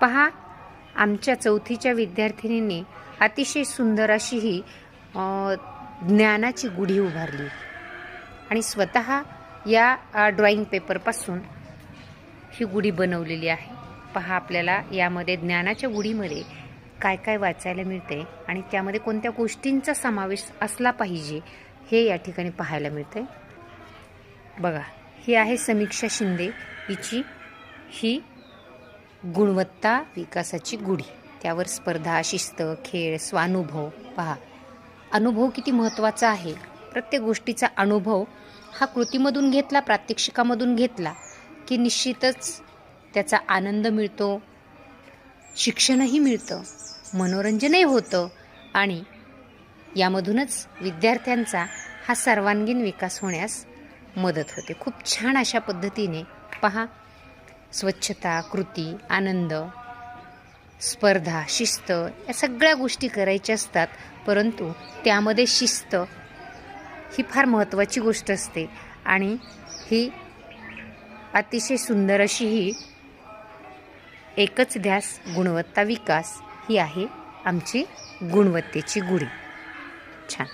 पहा, आमच्या चौथीच्या विद्यार्थिनींनी अतिशय सुंदर अशी ही ज्ञानाची गुढी उभारली आणि स्वतः या ड्रॉइंग पेपरपासून ही गुढी बनवलेली आहे। पहा, आपल्याला यामध्ये ज्ञानाच्या गुढीमध्ये काय काय वाचायला मिळते आणि त्यामध्ये कोणत्या गोष्टींचा समावेश असला पाहिजे हे या ठिकाणी पाहायला मिळते। बघा, ही आहे समीक्षा शिंदे हिची ही गुणवत्ता विकासाची गुढी। त्यावर स्पर्धा, शिस्त, खेळ, स्वानुभव। पहा, अनुभव किती महत्त्वाचा आहे। प्रत्येक गोष्टीचा अनुभव हा कृतीमधून घेतला, प्रात्यक्षिकामधून घेतला की निश्चितच त्याचा आनंद मिळतो, शिक्षणही मिळतं, मनोरंजनही होतं आणि यामधूनच विद्यार्थ्यांचा हा सर्वांगीण विकास होण्यास मदत होते। खूप छान अशा पद्धतीने पहा, स्वच्छता, कृती, आनंद, स्पर्धा, शिस्त या सगळ्या गोष्टी करायच्या असतात, परंतु त्यामध्ये शिस्त ही फार महत्त्वाची गोष्ट असते आणि ही अतिशय सुंदर अशी ही एकच ध्यास गुणवत्ता विकास ही आहे आमची गुणवत्तेची गुढी। छान।